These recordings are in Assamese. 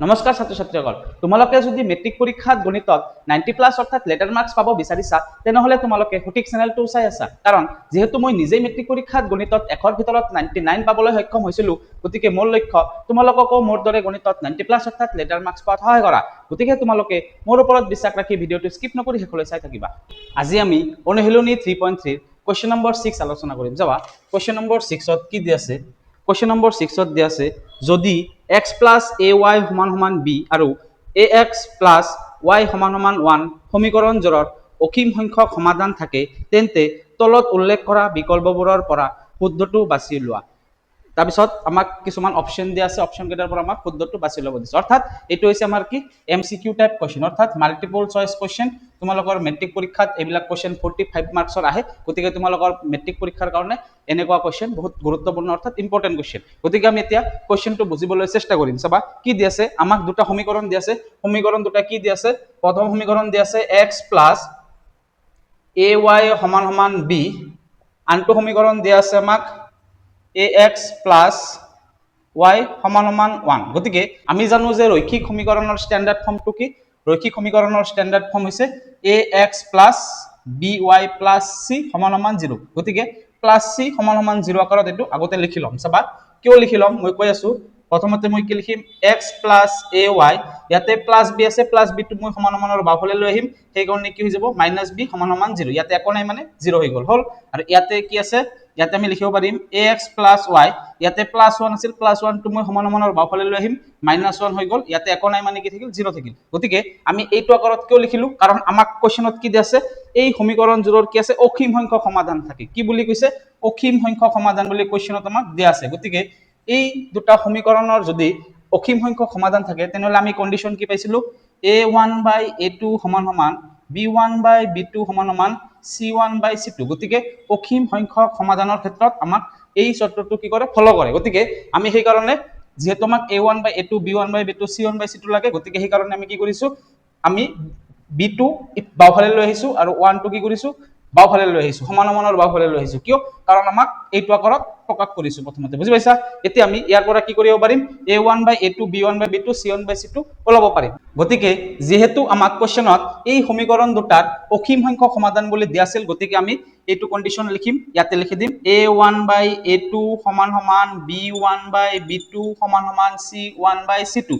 নমস্কাৰ ছাত্ৰ ছাত্ৰীসকল, তোমালোকে যদি মেট্ৰিক পৰীক্ষাত গণিতত 90+ অৰ্থাৎ লেটাৰ মাৰ্কছ পাব বিচাৰিছা তেনেহলে তোমালোকে সঠিক চেনেলটো চাই আছা। কাৰণ যেহেতু মই নিজেই মেট্ৰিক পৰীক্ষাত গণিতত 100ৰ ভিতৰত 99 পাবলৈ সক্ষম হৈছিলো, গতিকে মোৰ লক্ষ্য তোমালোককো মোৰ দৰে গণিতত 90+ অৰ্থাৎ লেটাৰ মাৰ্কছ পোৱাত সহায় কৰা। গতিকে তোমালোকে মোৰ ওপৰত বিশ্বাস ৰাখি ভিডিঅটো স্কিপ নকৰি শেষলৈ চাই থাকিবা। আজি আমি অনুশীলনী 3.3 কোৱেশ্চন নম্বৰ 6 আলোচনা কৰিম। যাবা কোৱেশ্চন নম্বৰ 6ত কি দি আছে? কোৱেশ্চন নম্বৰ 6ত দি আছে যদি x plus ay সমান সমান b আৰু ax plus y সমান সমান 1 সমীকৰণজোৰৰ অসীম সংখ্যক সমাধান থাকে তেন্তে তলত উল্লেখ কৰা বিকল্পবোৰৰ পৰা শুদ্ধটো বাছি লোৱা। তাৰপিছত আমাক কিছুমান অপচন দিয়া আছে, অপচন কেইটাৰ পৰা আমাক শুদ্ধটো বাছি ল'ব দিছে। অৰ্থাৎ এইটো হৈছে আমাৰ কি MCQ টাইপ কোৱেশ্চন, অৰ্থাৎ মাল্টিপল চইচ কোৱেশ্চন। তোমালোকৰ মেট্ৰিক পৰীক্ষাত এইবিলাক কোৱেশ্চন 45 মাৰ্কছৰ আহে। গতিকে তোমালোকৰ মেট্ৰিক পৰীক্ষাৰ কাৰণে এনেকুৱা কোৱেশ্চন বহুত গুৰুত্বপূৰ্ণ অৰ্থাৎ ইম্পৰ্টেন্ট কোৱেশ্চন। গতিকে আমি এতিয়া কোৱেশ্চনটো বুজিবলৈ চেষ্টা কৰিম। চাবা কি দি আছে, আমাক দুটা সমীকৰণ দি আছে। সমীকৰণ দুটা কি দি আছে? প্ৰথম সমীকৰণ দি আছে x plus ay সমান সমান b, আনটো সমীকৰণ দিয়া আছে আমাক ax plus y সমান সমান 1। গতিকে আমি জানো যে ৰৈখিক সমীকৰণৰ ষ্টেণ্ডাৰ্ড ফৰ্মটো কি? ৰৈখিক সমীকৰণৰ ষ্টেণ্ডাৰ্ড ফৰ্ম হৈছে ax plus by plus c সমান সমান 0। গতিকে plus c সমান সমান 0 আকাৰত এইটো আগতে লিখি ল'ম। চাবা কিয় লিখি ল'ম মই কৈ আছো। প্ৰথমতে মই কি লিখিম? x plus ay, ইয়াতে plus b আছে, plus b টো মই সমান সমানৰ বাওঁফালে লৈ আহিম। সেই কাৰণে কি হৈ যাব? minus b সমান সমান 0। ইয়াতে একো নাই মানে 0 হৈ গ'ল। আৰু ইয়াতে কি আছে? ইয়াতে আমি লিখিব পাৰিম ax plus y, ইয়াতে plus 1 আছিল, plus 1 টো মই সমান সমানৰ বাওঁফালে লৈ আহিম, minus 1 হৈ গ'ল। ইয়াতে একো নাই মানে কি থাকিল? 0 থাকিল। গতিকে আমি এইটো আকাৰত কিয় লিখিলো? কাৰণ আমাক কোৱেশ্চনত কি দিয়া আছে? এই সমীকৰণজোৰৰ কি আছে? অসীম সংখ্যক সমাধান থাকে। কি বুলি কৈছে? অসীম সংখ্যক সমাধান বুলি কোৱেশ্চনত আমাক দিয়া আছে। গতিকে এই দুটা সমীকৰণৰ যদি অসীম সংখ্যক সমাধান থাকে তেনেহলে আমি কন্ডিশন কি পাইছিলো? a1 by a2 সমান সমান b1 by b2 সমান সমান c1 by c2। গতিকে অসীম সংখ্যক সমাধানৰ ক্ষেত্ৰত আমাক এই চৰ্তটো কি কৰে? ফলো কৰে। গতিকে আমি সেই কাৰণে যেহেতু আমাক a1 by a2 b1 by b2 c1 by c2 লাগে, গতিকে সেই কাৰণে আমি কি কৰিছো? আমি b2 বাওঁফালে লৈ আহিছো আৰু 1 টো কি কৰিছো? বাওঁফালে লৈ আহিছো, সমান সমানৰ বাওঁফালে লৈ আহিছো। কিয়? কাৰণ আমাক এইটো আকাৰত প্ৰকাশ কৰিছো প্ৰথমতে। বুজি পাইছা? এতিয়া আমি ইয়াৰ পৰা কি কৰিব পাৰিম? a1 by a2 b1 by b2 c1 by c2 ওলাব পাৰিম। গতিকে যেহেতু আমাক কোৱেশ্চনত এই সমীকৰণ দুটাৰ অসীম সংখ্যক সমাধান বুলি দিয়া আছিল, গতিকে আমি এইটো কন্ডিশন লিখিম। ইয়াতে লিখি দিম a1 by a2 সমান সমান b1 by b2 সমান সমান c1 by c2।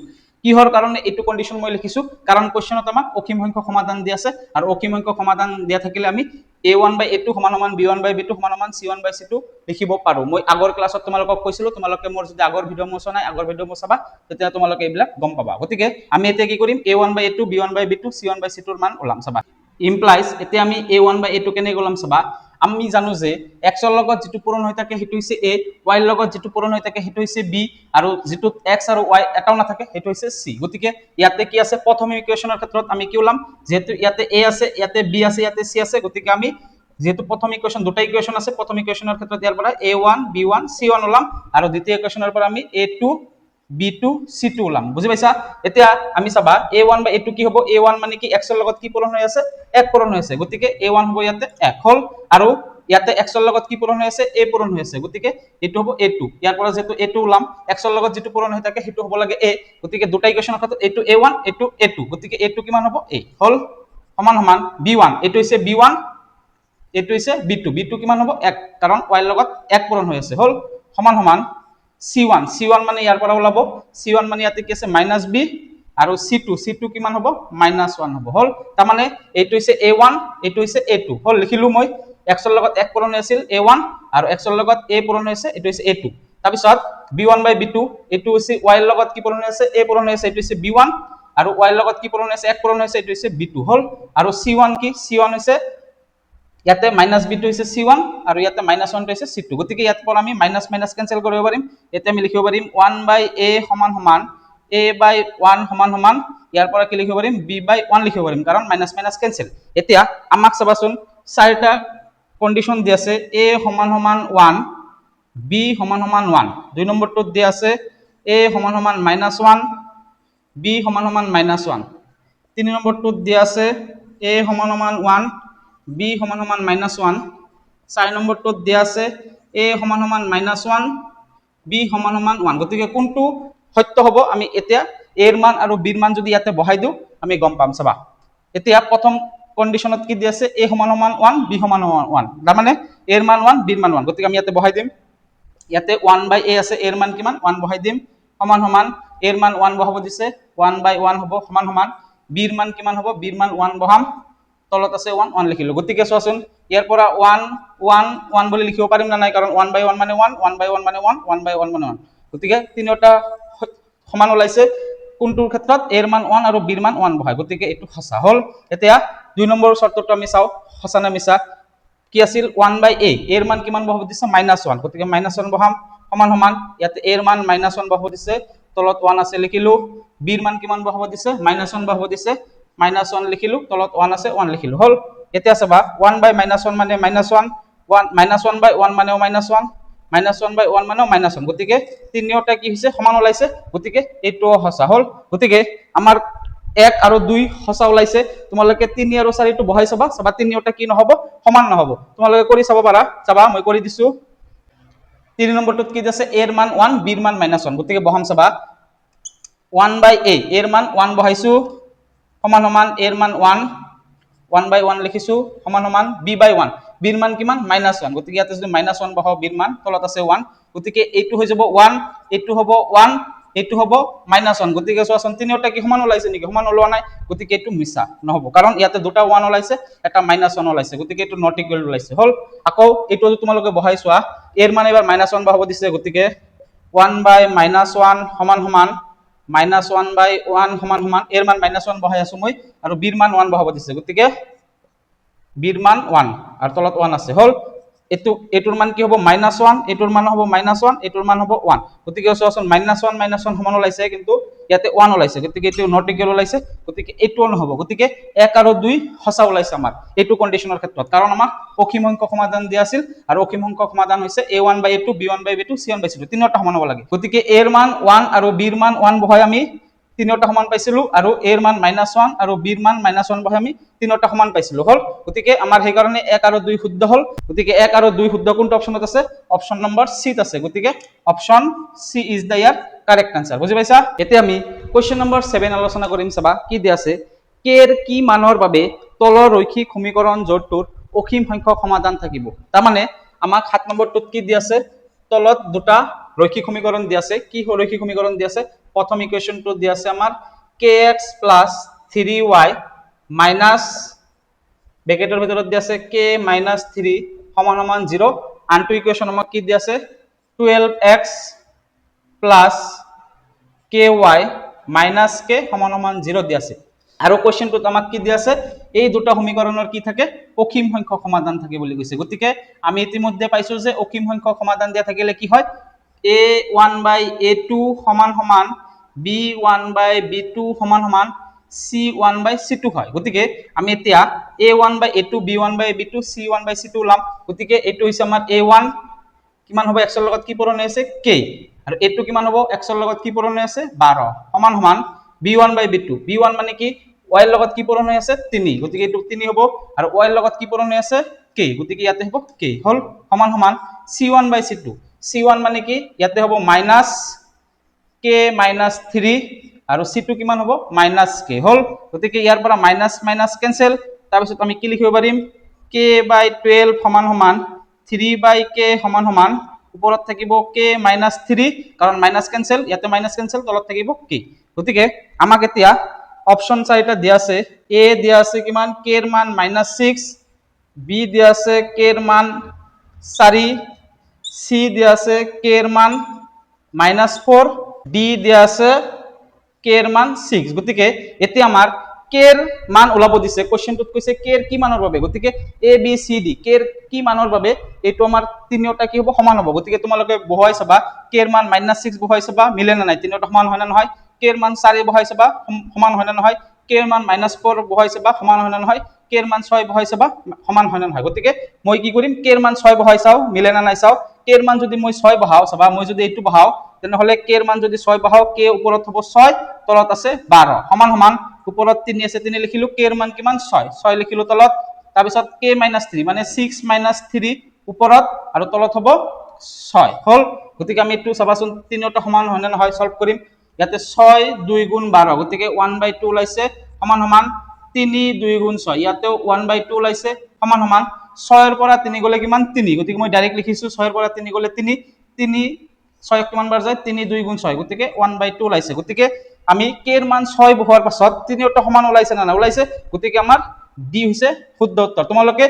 কিহৰ কাৰণে এইটো কন্ডিশন মই লিখিছো? কাৰণ কোৱেশ্চনত আমাক অসীম সংখ্যক সমাধান দিয়া আছে, আৰু অসীম সংখ্যক সমাধান দিয়া থাকিলে আমি a1 by a2 সমান সমান b1 by b2 সমান সমান c1 by c2 লিখিব পাৰো। মই আগৰ ক্লাছত তোমালোকক কৈছিলো, তোমালোকে মোৰ যদি আগৰ ভিডিঅ' মোৰ চোৱা নাই, আগৰ ভিডিঅ' মোৰ চাবা, তেতিয়া তোমালোকে এইবিলাক গম পাবা। গতিকে আমি এতিয়া কি কৰিম? a1 by a2 b1 by b2 c1 by c2 ৰ মান ওলাম। চাবা ইমপ্লাইজ এতিয়া আমি a1 by a2 কেনেকৈ ওলাম? চাবা আমি জানো যে x ৰ লগত যেটো পূৰণ হৈ থাকে সেইটো হৈছে a, y ৰ লগত যেটো পূৰণ হৈ থাকে সেইটো হৈছে b, আৰু যেটো x আৰু y এটাও নাথাকে সেইটো হৈছে c। গতিকে ইয়াতে কি আছে? প্ৰথম ইকুৱেশনৰ ক্ষেত্ৰত আমি কি ওলাম? যেহেতু ইয়াতে a আছে, ইয়াতে b আছে, ইয়াতে c আছে, গতিকে আমি যেহেতু প্ৰথম ইকুৱেশন দুটা ইকুৱেশন আছে, প্ৰথম ইকুৱেশনৰ ক্ষেত্ৰত ইয়াৰ পৰা a1 b1 c1 ওলাম, আৰু দ্বিতীয় ইকুৱেশনৰ পৰা আমি a2 b2 c2 ওলাম। বুজি পাইছা? এতিয়া আমি চাবা a1 by a2 কি হ'ব? a1 মানে কি? x ৰ লগত কি পূৰণ হৈ আছে? 1 পূৰণ হৈ আছে। গতিকে a1 হ'ব ইয়াতে 1 হ'ল, আৰু ইয়াতে x ৰ লগত কি পূৰণ হৈ আছে? a পূৰণ হৈ আছে। গতিকে এইটো হ'ব a2। ইয়াৰ পৰা যেটো a2 ওলাম, x ৰ লগত যেটো পূৰণ হৈ থাকে সেইটো হ'ব লাগে a। গতিকে দুটা ইকুৱেশনৰ ক্ষেত্ৰত এইটো a1 এইটো a2। গতিকে a2 কিমান হ'ব? a হ'ল, সমান সমান b1, এইটো হৈছে b1, এইটো হৈছে b2, b2 কিমান হ'ব? 1, কাৰণ y ৰ লগত 1 পূৰণ হৈ আছে। হ'ল, সমান সমান c1, c1 মানে ইয়াৰ পৰা ওলাব, c1 মানে ইয়াতে কি আছে? মাইনাছ b, আৰু c2, c2 কিমান হ'ব? -1 হ'ব। হ'ল, তাৰ মানে এইটো হৈছে a1, এইটো হৈছে a2। হ'ল, লিখিলো মই। x ৰ লগত 1 পূৰণ হৈ আছিল a1, আৰু x ৰ লগত a পূৰণ হৈ আছে এইটো হৈছে a2। তাৰপিছত b1 by b2 এইটো হৈছে y ৰ লগত কি পূৰণ হৈ আছে? a পূৰণ হৈ আছে, এইটো হৈছে b1, আৰু y ৰ লগত কি পূৰণ হৈ আছে? 1 পূৰণ হৈ আছে, এইটো হৈছে b2। হ'ল, আৰু c1 কি? c1 হৈছে ইয়াতে মাইনাছ b2 হৈছে c1, আৰু ইয়াতে -1 হৈছে c2। গতিকে ইয়াত পৰা আমি মাইনাছ মাইনাছ কেনসেল কৰিব পাৰিম। এতিয়া আমি লিখিব পাৰিম 1 by a সমান সমান a by 1 সমান সমান, ইয়াৰ পৰা কি লিখিব পাৰিম? b by 1 লিখিব পাৰিম, কাৰণ মাইনাছ মাইনাছ কেনসেল। এতিয়া আমাক চাবাচোন চাৰিটা কন্ডিশন দি আছে। a সমান সমান 1, b সমান সমান 1, দুই নম্বৰটোত দি আছে a সমান সমান -1, b সমান সমান -1, তিনি নম্বৰটোত দি আছে a সমান সমান 1, b সমান সমান -1, 4 নম্বৰটোত দিয়া আছে a সমান সমান -1, b সমান সমান 1। গতিকে কোনটো সত্য হ'ব আমি এতিয়া এৰ মান আৰু বিৰ মান যদি ইয়াতে বহাই দিওঁ আমি গম পাম চাবা এতিয়া প্ৰথম কন্ডিশনত কি দি আছে a সমান সমান 1 b সমান সমান 1 তাৰ মানে এৰ মান 1 বিৰ মান 1 গতিকে আমি ইয়াতে বহাই দিম ইয়াতে 1/a আছে এৰ মান কিমান 1 বহাই দিম সমান সমান এৰ মান 1 বহাব দিছে 1/1 হ'ব সমান সমান বিৰ মান কিমান হ'ব বিৰ মান 1 বহাম তলত আছে 1 1 লিখিলো গতিকে চোৱাচোন ইয়াৰ পৰা 1 1 1 বুলি লিখিব পাৰিম না নাই কাৰণ 1/1 মানে 1 1/1 মানে 1 1/1 মানে 1 গতিকে তিনিটা সমান ওলাইছে কোনটোৰ ক্ষেত্ৰত এৰ মান 1 আৰু বিৰ মান 1 বহাই গতিকে এটো সঁচা হল এতিয়া দুই নম্বৰ শৰ্তটো আমি চাও সঁচা না মিছা কি আছিল 1/a এৰ মান কিমান বহাব দিছে -1 গতিকে -1 বহাম সমান সমান ইয়াতে এৰ মান -1 বহাব দিছে তলত 1 আছে লিখিলো বিৰ মান কিমান বহাব দিছে -1 বহাব দিছে -1 লিখিলো তলত 1 আছে 1 লিখিলো হল এতিয়া চাবা 1/-1 মানে -1 1/1 মানে -1 -1/1 মানে -1 গতিকে তিনিওটা কি হৈছে সমান ওলাইছে গতিকে এইটোও সঁচা হল গতিকে আমাৰ 1 আৰু 2 সঁচা ওলাইছে তোমালোকে 3 আৰু 4 টো বহাই চাবা চাবা তিনিওটা কি নহব সমান নহব তোমালোকে কৰি চাব পাৰা চাবা মই কৰি দিছো 3 নম্বৰটোত কি আছে এৰ মান 1 বিৰ মান -1 গতিকে বহাম চাবা 1/a এৰ মান 1 বহাইছো সমান সমান এৰ মান 1 1/1 লিখিছো সমান সমান b/1 বিৰ মান কিমান -1 গতিকে ইয়াতে যদি -1 বহাও বিৰ মান তলত আছে 1 গতিকে এইটো হৈ যাব 1 এইটো হ'ব 1 এইটো হ'ব -1 গতিকে চোৱাচোন তিনিওটা কি সমান ওলাইছে নেকি সমান ওলোৱা নাই গতিকে এইটো মিছা নহব কাৰণ ইয়াতে দুটা 1 ওলাইছে এটা -1 ওলাইছে গতিকে এইটো নট ইকুৱেল ওলাইছে হল আকৌ এইটো যদি তোমালোকে বহাই চোৱা এৰ মান এবাৰ -1 বহাব দিছে গতিকে 1/-1 সমান সমান -1/1 সমান সমান এৰ মান -1 বহাই আছো মই আৰু বিৰ মান 1 বহাব দিছে গতিকে বিৰ মান 1 আৰু তলত 1 আছে হল এটোৰ মান কি হ'ব -1 এটোৰ মান হ'ব -1 এটোৰ মান হ'ব 1 গতিকে চোৱাচোন -1 সমান ওলাইছে কিন্তু ইয়াতে 1 ওলাইছে গতিকে এটো নট ইকুৱেল ওলাইছে গতিকে এটোও নহব গতিকে 1 আৰু 2 সঁচা ওলাইছে আমাৰ এটো কন্ডিশনৰ ক্ষেত্ৰত কাৰণ আমাক অসীম সংখ্যক সমাধান দিয়া আছিল আৰু অসীম সংখ্যক সমাধান হৈছে a1/a2 b1/b2 c1/c2 তিনিটা সমান হ'ব লাগে গতিকে এৰ মান 1 আৰু বিৰ মান 1 বহাই আমি তিনিটা সমান পাইছিলো আৰু এৰ মান -1 আৰু বিৰ মান -1 বহাই আমি তিনিটা সমান পাইছিলো হল গতিকে আমাৰ সেই কাৰণে 1 আৰু 2 শুদ্ধ হল গতিকে 1 আৰু 2 শুদ্ধ কোনটো অপচনত আছে অপচন নম্বৰ সি ত আছে গতিকে অপচন সি ইজ দা ইয়াৰ কাৰেক্ট আনসাৰ বুঝি পাইছা এতিয়া আমি কোশ্চেন নম্বৰ 7 আলোচনা কৰিম চাবা কি দিয়া আছে কে এৰ কি মানৰ বাবে তলৰ ৰৈখিক সমীকৰণ জোটটোৰ অসীম সংখ্যক সমাধান থাকিব তাৰ মানে আমাক 7 নম্বৰটোত কি দিয়া আছে তলত দুটা রৈখিক সমীকরণ দিয়া আছে কি রৈখিক সমীকরণ দিয়া আছে প্রথম ইকুয়েশনটো দিয়া আছে আমাৰ kx + 3y মাইনাস ব্ৰ্যাকেটেৰ ভিতৰত দিয়া আছে k - 3 = 0 আনটো ইকুয়েশন আমাক কি দিয়া আছে 12x + ky - k = 0 দিয়া আছে আৰু কোশ্চেনটোত আমাক কি দিয়া আছে এই দুটা সমীকৰণৰ কি থাকে অসীম সংখ্যক সমাধান থাকে বুলি কৈছে গতিকে আমি ইতিমধ্যে পাইছো যে অসীম সংখ্যক সমাধান দিয়া থাকিলে কি হয় a1/a2 = b1/b2 = c1/c2 হয় গতিকে আমি এতিয়া a1/a2 b1/b2 c1/c2 ওলাম গতিকে এইটো হৈছে আমাৰ a1 কিমান হ'ব x ৰ লগত কি পূৰণ হৈ আছে k আৰু a2 কিমান হ'ব x ৰ লগত কি পূৰণ হৈ আছে 12 সমান সমান b1/b2 b1 মানে কি y ৰ লগত কি পূৰণ হৈ আছে 3 গতিকে এইটো 3 হ'ব আৰু y ৰ লগত কি পূৰণ হৈ আছে k গতিকে ইয়াতে হ'ব k হল সমান সমান c1/c2 c1 মানে কি ইয়াতে হ'ব -k - 3 আৰু c2 কিমান হ'ব -k হল গতিকে ইয়াৰ পৰা মাইনাস মাইনাস ক্যান্সেল তাৰ পিছত আমি কি লিখিব পাৰিম k/12 = 3/k = ওপৰত থাকিব k - 3 কাৰণ মাইনাস ক্যান্সেল ইয়াতে মাইনাস ক্যান্সেল তলত থাকিব k গতিকে আমাক এতিয়া অপচন 4টা দিয়া আছে a দিয়া আছে কিমান k এর মান -6 b দিয়া আছে k এর মান 4 c দিয়া আছে k এর মান -4 d দিয়া আছে k এর মান 6 গতিকে এতিয়া আমাৰ k এৰ মান ওলাব দিছে কোশ্চেনটোত কৈছে k এৰ কি মানৰ বাবে গতিকে a b c d k এৰ কি মানৰ বাবে এইটো আমাৰ তিনিওটা কি হ'ব সমান হ'ব গতিকে তোমালোকে বহাই চাবা k এর মান -6 বহাই চাবা মিলে না নাই তিনিওটা সমান হয় না নহয় k এর মান 4 বহাই চাবা সমান হয় না নহয় k এর মান -4 বহাই চাবা সমান হয় না নহয় k এর মান 6 বহাই চাবা সমান হয় না নহয় গতিকে মই কি কৰিম k এর মান 6 বহাই চাও মিলে না নাই চাও k এর মান যদি মই 6 বহাও চাবা মই যদি এইটো বহাও তেনেহলে k এর মান যদি 6 বহাও k ওপৰত হ'ব 6 তলত আছে 12 সমান সমান ওপৰত 3 আছে 3 লিখিলো k এৰ মান কিমান 6 6 লিখিলো তলত তাৰ পিছত k - 3 মানে 6 - 3 ওপৰত আৰু তলত হ'ব 6 হল গতিকে আমি এইটো চাবাচোন তিনিওটা সমান হয় না নহয় সলভ কৰিম ইয়াতে 6 2 গুণ 12 গতিকে 1/2 ওলাইছে সমান সমান 3 2 গুণ 6 ইয়াতেও 1/2 ওলাইছে সমান সমান 6 ৰ পৰা 3 গলে কিমান 3 গতিকে মই ডাইৰেক্ট লিখিছো 6 ৰ পৰা 3 গলে 3 3 6 কিমান বাৰ যায় 3 2 গুণ 6 গতিকে 1/2 ওলাইছে গতিকে আমি k ৰ মান 6 বহোৱাৰ পাছত 3 টা সমান ওলাইছে না না ওলাইছে গতিকে আমাৰ ডি হৈছে শুদ্ধ উত্তৰ তোমালোকে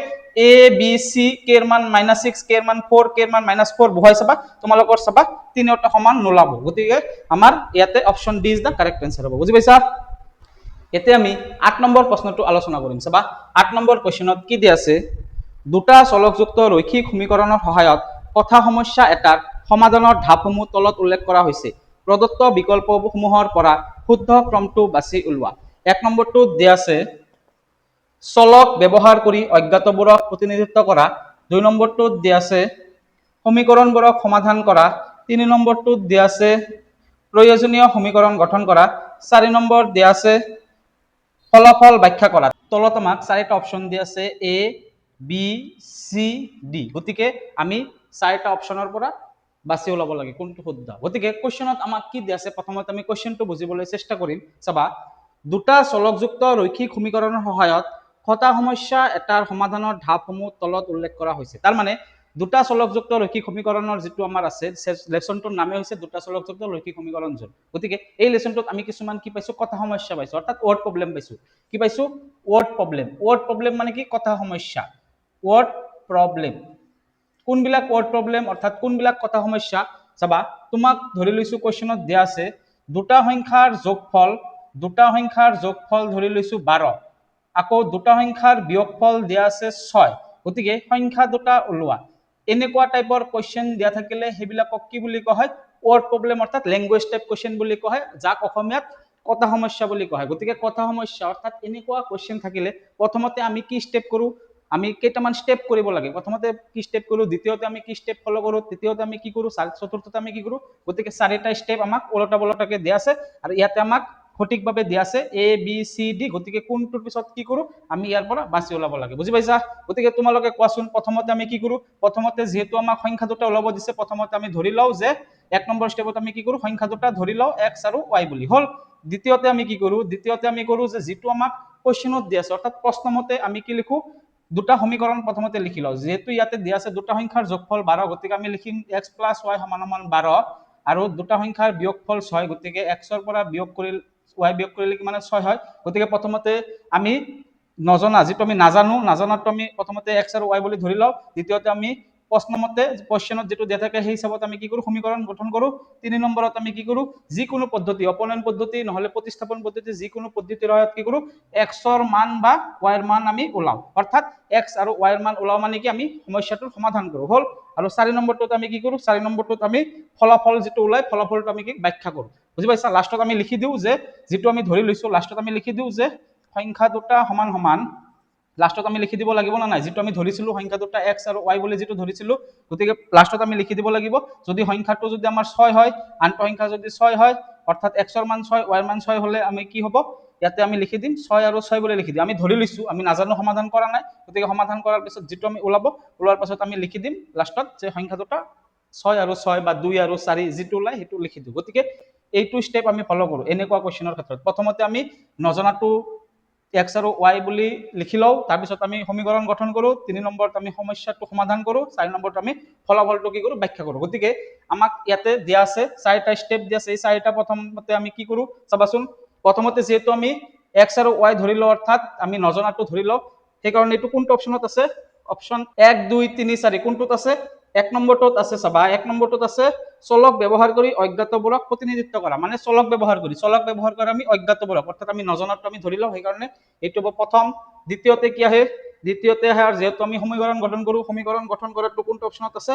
a b c k ৰ মান -6 k ৰ মান 4 k ৰ মান -4 বহাই চাবা তোমালোকৰ চাবা 3 টা সমান নোলাব গতিকে আমাৰ ইয়াতে option D is the correct answer হ'ব বুজি পাইছা এতিয়া আমি 8 নম্বৰ প্ৰশ্নটো আলোচনা কৰিম চাবা 8 নম্বৰ কোৱেশ্চনত কি দি আছে দুটা চলকযুক্ত ৰৈখিক সমীকৰণৰ সহায়ত কথা সমস্যা এটাৰ সমাধানৰ ধাপসমূহ তলত উল্লেখ কৰা হৈছে প্ৰদত্ত বিকল্পসমূহৰ পৰা শুদ্ধ ক্ৰমটো বাছি উলিওৱা 1 নম্বৰটো দি আছে চলক ব্যৱহাৰ কৰি অজ্ঞাতবোৰক প্ৰতিনিধিত্ব কৰা 2 নম্বৰটো দি আছে সমীকৰণবোৰক সমাধান কৰা 3 নম্বৰটো দি আছে প্ৰয়োজনীয় সমীকৰণ গঠন কৰা 4 নম্বৰ দি আছে ফলাফল ব্যাখ্যা কৰা তলত আমাক চাৰিটা অপচন দি আছে এ বি সি ডি গতিকে আমি চাৰিটা অপচনৰ পৰা বাছি ওলাব লাগে কোনটো শুদ্ধ গতিকে কোৱেশ্চনত আমাক কি দি আছে প্ৰথমতে আমি কোৱেশ্চনটো বুজিবলৈ চেষ্টা কৰিম চাবা দুটা চলকযুক্ত ৰৈখিক সমীকৰণৰ সহায়ত কথা সমস্যা এটাৰ সমাধানৰ ধাপসমূহ তলত উল্লেখ কৰা হৈছে তাৰ মানে দুটা চলকযুক্ত ৰৈখিক সমীকৰণৰ যেটো আমাৰ আছে লেসনটোৰ নামে হৈছে দুটা চলকযুক্ত ৰৈখিক সমীকৰণ জোন গতিকে এই লেসনটোত আমি কিছুমান কি পাইছো কথা সমস্যা পাইছো অৰ্থাৎ ওয়ার্ড প্রবলেম পাইছো কি পাইছো ওয়ার্ড প্রবলেম মানে কি কথা সমস্যা ওয়ার্ড প্রবলেম কোনবিলাক ওয়ার্ড প্রবলেম অর্থাৎ কোনবিলাক কথা সমস্যা চাবা তোমাক ধৰি লৈছো কোৱেশ্চনত দিয়া আছে দুটা সংখ্যাৰ যোগফল ধৰি লৈছো 12 আকৌ দুটা সংখ্যাৰ বিয়োগফল দিয়া আছে 6 গতিকে সংখ্যা দুটা ওলোৱা এনেকুৱা টাইপৰ কোৱেশ্চন দিয়া থাকিলে হেবিলাকক কি বুলি কোৱা হয় ওয়াৰ্ড প্ৰবলেম অৰ্থাৎ ল্যাঙ্গুয়েজ টাইপ কোৱেশ্চন বুলি কোৱা হয় যাক অসমীয়াত কথা সমস্যা বুলি কোৱা হয় গতিকে কথা সমস্যা অৰ্থাৎ এনেকুৱা কোৱেশ্চন থাকিলে প্ৰথমতে আমি কি স্টেপ কৰো আমি কেইটামান স্টেপ কৰিব লাগে প্ৰথমতে কি স্টেপ কৰো দ্বিতীয়তে আমি কি স্টেপ ফলো কৰো তৃতীয়তে আমি কি কৰো চতুৰ্থতে আমি কি কৰো গতিকে চাৰিটা স্টেপ আমাক ওলটা বলটাকে দিয়া আছে আৰু ইয়াতে আমাক সঠিকভাৱে দিয়া আছে এ বি সি ডি গতিকে কোনটোৰ পিছত কি কৰো আমি ইয়াৰ পৰা বাছি ওলাব লাগে বুজি পাইছা গতিকে তোমালোকে কোৱাচোন প্ৰথমতে আমি কি কৰো প্ৰথমতে যেহেতু আমাক সংখ্যা দুটা ওলাব দিছে প্ৰথমতে আমি ধৰি লও যে এক নম্বৰ স্টেপত আমি কি কৰো সংখ্যা দুটা ধৰি লও x আৰু y বুলি হল দ্বিতীয়তে আমি কি কৰো দ্বিতীয়তে আমি কৰো যে যেটো আমাক কোৱেশ্চনত দিয়া আছে অৰ্থাৎ প্ৰশ্নমতে আমি কি লিখো দুটা সমীকৰণ প্ৰথমতে লিখি লও যেহেতু ইয়াতে দিয়া আছে দুটা সংখ্যাৰ যোগফল 12 গতিকে আমি লিখিম x + y = 12 আৰু দুটা সংখ্যাৰ বিয়োগফল 6 গতিকে x ৰ পৰা বিয়োগ কৰি y বিয়োগ কৰিলে কি মানে 6 হয় গতিকে প্ৰথমতে আমি নজনা যেটো আমি নাজানাটো আমি প্ৰথমতে x আৰু y বুলি ধৰি লও দ্বিতীয়তে আমি প্ৰশ্নমতে কোৱেশ্চনত যেটো দিয়া থাকে সেই হিচাপত আমি কি কৰো সমীকৰণ গঠন কৰো 3 নম্বৰত আমি কি কৰো যিকোনো পদ্ধতি অপনয়ন পদ্ধতি নহলে প্ৰতিস্থাপন পদ্ধতি যিকোনো পদ্ধতিৰ সহায়ত কি কৰো x ৰ মান বা y ৰ মান আমি ওলাও অৰ্থাৎ x আৰু y ৰ মান ওলাও মানে কি আমি সমস্যাটোৰ সমাধান কৰো হল আৰু 4 নম্বৰটোত আমি কি কৰো 4 নম্বৰটোত আমি ফলাফল যেটো ওলাই ফলাফলটো আমি কি ব্যাখ্যা কৰো বুজি পাইছা লাষ্টত আমি লিখি দিও যে যেটো আমি ধৰি লৈছো লাষ্টত আমি লিখি দিও যে সংখ্যা দুটা সমান সমান লাষ্টত আমি লিখি দিব লাগিব না নাই যেটো আমি ধৰিছিলো সংখ্যা দুটা x আৰু y বুলি যেটো ধৰিছিলো গতিকে লাষ্টত আমি লিখি দিব লাগিব যদি সংখ্যাটো যদি আমাৰ 6 হয় আনটো সংখ্যা যদি 6 হয় অৰ্থাৎ x ৰ মান 6 y ৰ মান 6 হলে আমি কি হ'ব ইয়াতে আমি লিখি দিম 6 আৰু 6 বুলি লিখি দিম আমি ধৰি লৈছো আমি নাজানো সমাধান কৰা নাই গতিকে সমাধান কৰাৰ পিছত যেটো আমি ওলাৱাৰ পাছত আমি লিখি দিম লাষ্টত যে সংখ্যা দুটা 6 আৰু 6 বা 2 আৰু 4 যেটো ওলাই হেতু লিখি দিও গতিকে এইটো স্টেপ আমি ফলো কৰো এনেকুৱা কোৱেশ্চনৰ ক্ষেত্ৰত প্ৰথমতে আমি নজনাটো x আৰু y বুলি লিখি লও তাৰ পিছত আমি সমীকৰণ গঠন কৰো 3 নম্বৰত আমি সমস্যাটো সমাধান কৰো 4 নম্বৰত আমি ফলাফলটো কি কৰো ব্যাখ্যা কৰো গতিকে আমাক ইয়াতে দিয়া আছে চাৰিটা স্টেপ দিয়া আছে এই চাৰিটা প্ৰথমতে আমি কি কৰো চাবাচোন প্ৰথমতে যেহেতু আমি x আৰু y ধৰি লও অৰ্থাৎ আমি নজনাটো ধৰি লও সেই কাৰণে এটো কোনটো অপচনত আছে অপচন 1 2 3 4 কোনটোত আছে এক নম্বৰটোত আছে চাবা এক নম্বৰটোত আছে চলক ব্যৱহাৰ কৰি অজ্ঞাতবোৰক প্ৰতিনিধিত্ব কৰা মানে চলক ব্যৱহাৰ কৰি আমি অজ্ঞাতবোৰক অৰ্থাৎ আমি নজনাটো আমি ধৰি লও সেই কাৰণে এইটো প্ৰথম দ্বিতীয়তে কি আহে দ্বিতীয়তে আহে আৰু যেহেতু আমি সমীকৰণ গঠন কৰাটো কোনটো অপচনত আছে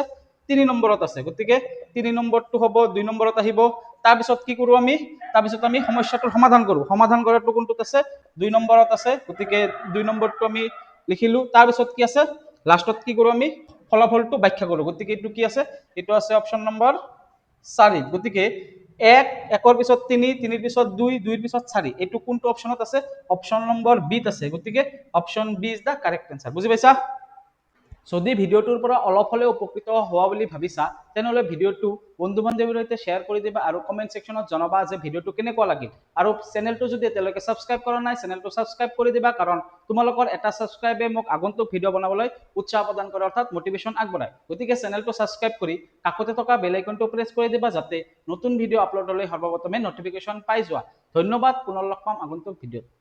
3 নম্বৰত আছে গতিকে 3 নম্বৰটো হ'ব 2 নম্বৰত আহিব তাৰ পিছত কি কৰো আমি তাৰ পিছত আমি সমস্যাটোৰ সমাধান কৰাটো কোনটোত আছে 2 নম্বৰত আছে গতিকে 2 নম্বৰটো আমি লিখিলো তাৰ পিছত কি আছে লাষ্টত কি কৰো আমি ফলাফলটো ব্যাখ্যা কৰো গতিকে এটো কি আছে এটো আছে অপচন নম্বৰ 4 গতিকে 1 1 ৰ পিছত 3 3 ৰ পিছত 2 2 ৰ পিছত 4 এটো কোনটো অপচনত আছে অপচন নম্বৰ বি ত আছে গতিকে option B is the correct answer বুজি পাইছা যদি ভিডিঅ'টোৰ পৰা অলপ হ'লেও উপকৃত হোৱা বুলি ভাবিছা তেনেহ'লে ভিডিঅ'টো বন্ধু বান্ধৱীৰ সৈতে শ্বেয়াৰ কৰি দিবা আৰু কমেণ্ট ছেকশ্যনত জনাবা যে ভিডিঅ'টো কেনেকুৱা লাগিল আৰু চেনেলটো যদি এতিয়ালৈকে ছাবস্ক্ৰাইব কৰা নাই চেনেলটো ছাবস্ক্ৰাইব কৰি দিবা কাৰণ তোমালোকৰ এটা ছাবস্ক্ৰাইবে মোক আগন্তুক ভিডিঅ' বনাবলৈ উৎসাহ প্ৰদান কৰে অৰ্থাৎ মটিভেশ্যন আগবঢ়ায় গতিকে চেনেলটো ছাবস্ক্ৰাইব কৰি কাষতে থকা বেল আইকনটো প্ৰেছ কৰি দিবা যাতে নতুন ভিডিঅ' আপলোড হ'লে সৰ্বপ্ৰথমে নটিফিকেশ্যন পাই যোৱা ধন্যবাদ পুনৰ লগ পাম আগন্তুক ভিডিঅ'ত